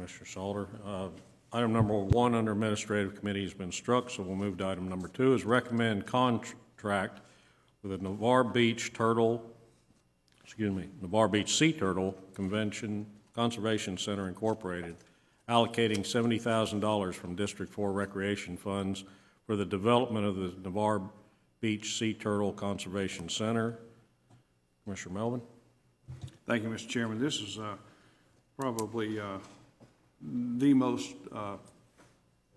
Commissioner Salter. Item number 1 under Administrative Committee has been struck, so we'll move to item number 2. Is recommend contract with the Navarre Beach Sea Turtle Conservation Center Incorporated, allocating $70,000 from District 4 Recreation Funds for the development of the Navarre Beach Sea Turtle Conservation Center. Commissioner Melvin. Thank you, Mr. Chairman. This is probably the most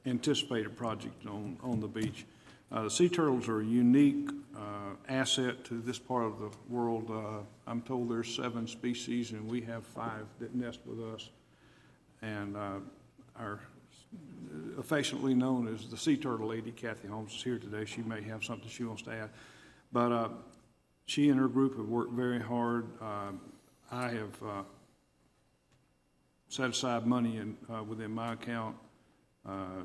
anticipated project on the beach. The sea turtles are a unique asset to this part of the world. I'm told there's 7 species, and we have 5 that nest with us, and are affectionately known as the sea turtle lady. Kathy Holmes is here today. She may have something she wants to add, but she and her group have worked very hard. I have set aside money within my account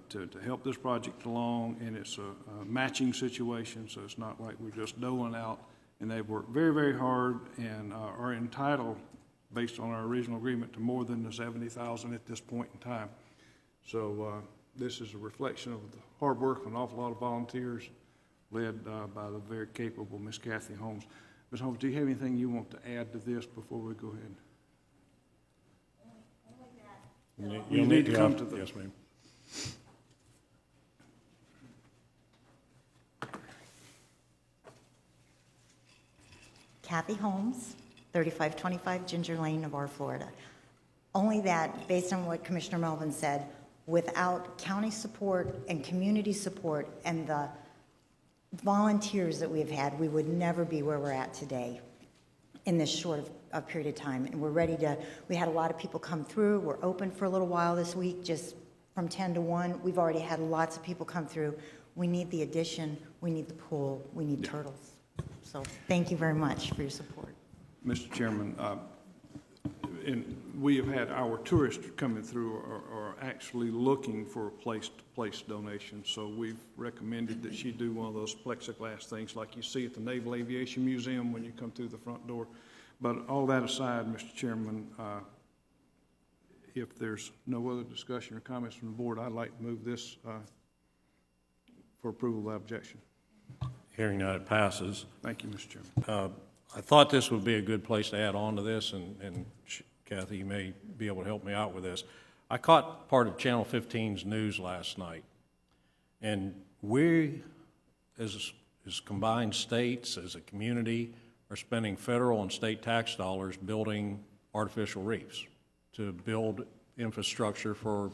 to help this project along, and it's a matching situation, so it's not like we're just doling out. And they've worked very, very hard and are entitled, based on our original agreement, to more than the $70,000 at this point in time. So this is a reflection of the hard work of an awful lot of volunteers, led by the very capable Miss Kathy Holmes. Ms. Holmes, do you have anything you want to add to this before we go ahead? You'll need to come to the... Yes, ma'am. Kathy Holmes, 3525 Ginger Lane, Navarre, Florida. Only that, based on what Commissioner Melvin said, without county support and community support and the volunteers that we've had, we would never be where we're at today in this short of period of time. And we're ready to, we had a lot of people come through. We're open for a little while this week, just from 10 to 1. We've already had lots of people come through. We need the addition, we need the pool, we need turtles. So thank you very much for your support. Mr. Chairman, and we have had our tourists coming through are actually looking for a place-to-place donation. So we've recommended that she do one of those plexiglass things like you see at the Naval Aviation Museum when you come through the front door. But all that aside, Mr. Chairman, if there's no other discussion or comments from the board, I'd like to move this for approval without objection. Hearing that, it passes. Thank you, Mr. Chairman. I thought this would be a good place to add on to this, and Kathy, you may be able to help me out with this. I caught part of Channel 15's news last night, and we, as combined states, as a community, are spending federal and state tax dollars building artificial reefs to build infrastructure for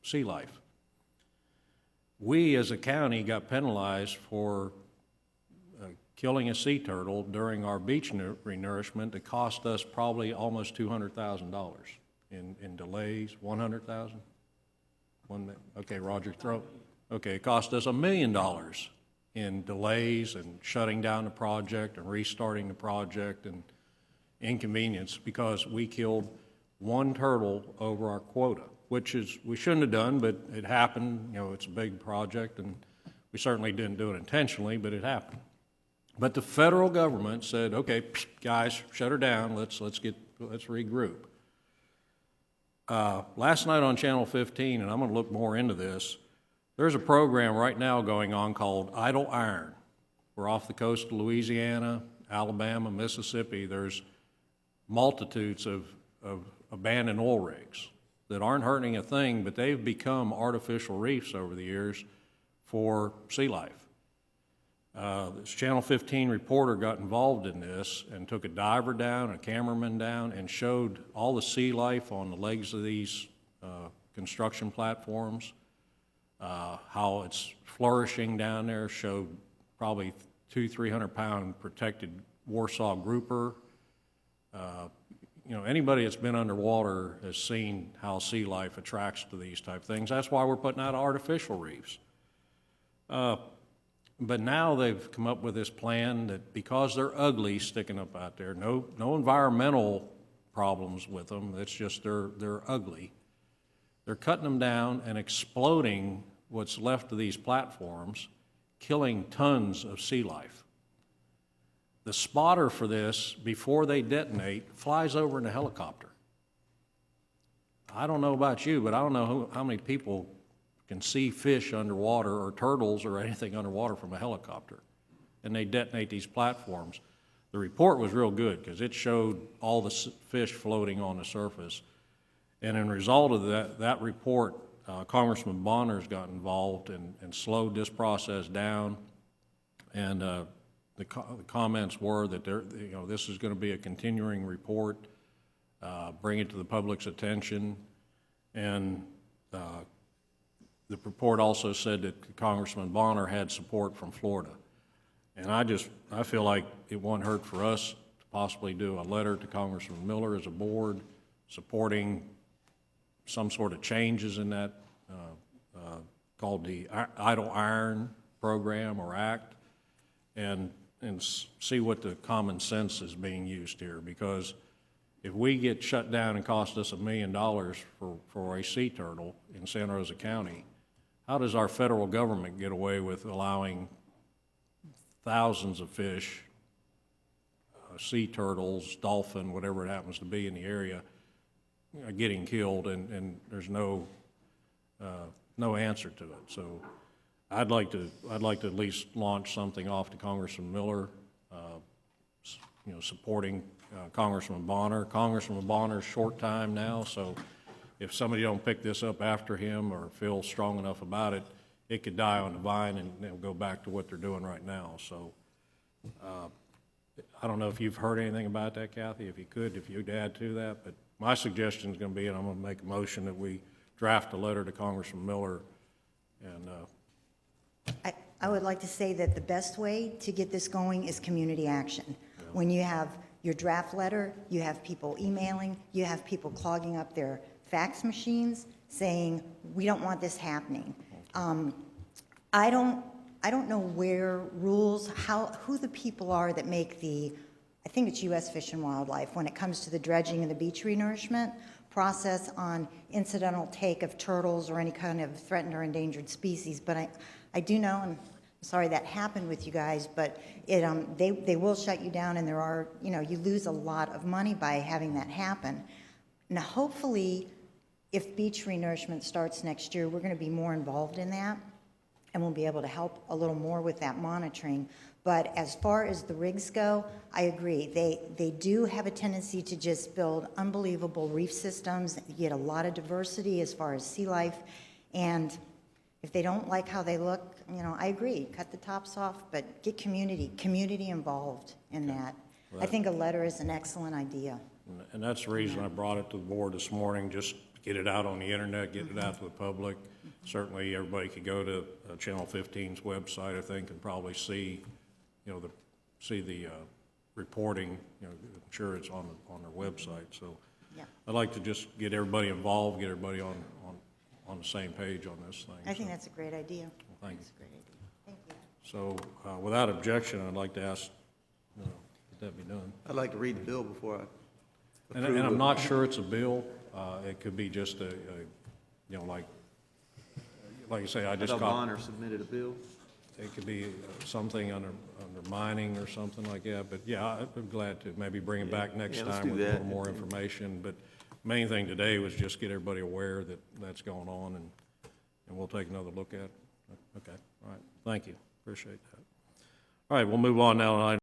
sea life. We, as a county, got penalized for killing a sea turtle during our beach renourishment. It cost us probably almost $200,000 in delays. 100,000? Okay, Roger, throw. Okay, it cost us $1 million in delays and shutting down the project and restarting the project and inconvenience because we killed 1 turtle over our quota, which is, we shouldn't have done, but it happened. You know, it's a big project, and we certainly didn't do it intentionally, but it happened. But the federal government said, okay, guys, shut her down, let's regroup. Last night on Channel 15, and I'm gonna look more into this, there's a program right now going on called Idle Iron. We're off the coast of Louisiana, Alabama, Mississippi. There's multitudes of abandoned oil rigs that aren't hurting a thing, but they've become artificial reefs over the years for sea life. This Channel 15 reporter got involved in this and took a diver down, a cameraman down, and showed all the sea life on the legs of these construction platforms, how it's flourishing down there, showed probably 200-300 pound protected Warsaw grouper. You know, anybody that's been underwater has seen how sea life attracts to these type things. That's why we're putting out artificial reefs. But now they've come up with this plan that because they're ugly sticking up out there, no environmental problems with them, it's just they're ugly. They're cutting them down and exploding what's left of these platforms, killing tons of sea life. The spotter for this, before they detonate, flies over in a helicopter. I don't know about you, but I don't know how many people can see fish underwater or turtles or anything underwater from a helicopter. And they detonate these platforms. The report was real good because it showed all the fish floating on the surface. And in result of that report, Congressman Bonner's got involved and slowed this process down. And the comments were that this is going to be a continuing report, bring it to the public's attention. And the report also said that Congressman Bonner had support from Florida. And I feel like it won't hurt for us to possibly do a letter to Congressman Miller as a board supporting some sort of changes in that called the Idle Iron Program or Act, and see what the common sense is being used here. Because if we get shut down and cost us $1 million for a sea turtle in Santa Rosa County, how does our federal government get away with allowing thousands of fish, sea turtles, dolphin, whatever it happens to be in the area, getting killed, and there's no answer to it? So I'd like to at least launch something off to Congressman Miller, supporting Congressman Bonner. Congressman Bonner's short time now, so if somebody don't pick this up after him or feel strong enough about it, it could die on the vine and they'll go back to what they're doing right now. So I don't know if you've heard anything about that, Kathy, if you'd add to that, but my suggestion is going to be, and I'm going to make a motion that we draft a letter to Congressman Miller. And I would like to say that the best way to get this going is community action. Yeah. When you have your draft letter, you have people emailing, you have people clogging up their fax machines saying, we don't want this happening. I don't know where rules, who the people are that make I think it's U.S. Fish and Wildlife, when it comes to the dredging and the beach renourishment process on incidental take of turtles or any kind of threatened or endangered species. But I do know, and I'm sorry that happened with you guys, but they will shut you down, and you lose a lot of money by having that happen. Now, hopefully, if beach renourishment starts next year, we're going to be more involved in that, and we'll be able to help a little more with that monitoring. But as far as the rigs go, I agree. They do have a tendency to just build unbelievable reef systems. You get a lot of diversity as far as sea life, and if they don't like how they look, I agree. Cut the tops off, but get community involved in that. Right. I think a letter is an excellent idea. And that's the reason I brought it to the board this morning, just get it out on the internet, get it out to the public. Certainly everybody could go to Channel 15's website, I think, and probably see, the reporting. I'm sure it's on their website. So yeah. I'd like to just get everybody involved, get everybody on the same page on this thing. I think that's a great idea. Well, thank you. That's a great idea. Thank you. So without objection, I'd like to ask that that be done. I'd like to read the bill before I and I'm not sure it's a bill. It could be just like I say, I just got. Bonner submitted a bill. It could be something under mining or something like that. But yeah, I'd be glad to maybe bring it back next time with a little more information. But main thing today was just get everybody aware that that's going on, and we'll take another look at it. Okay. All right. Thank you. Appreciate that. All right. We'll move on now.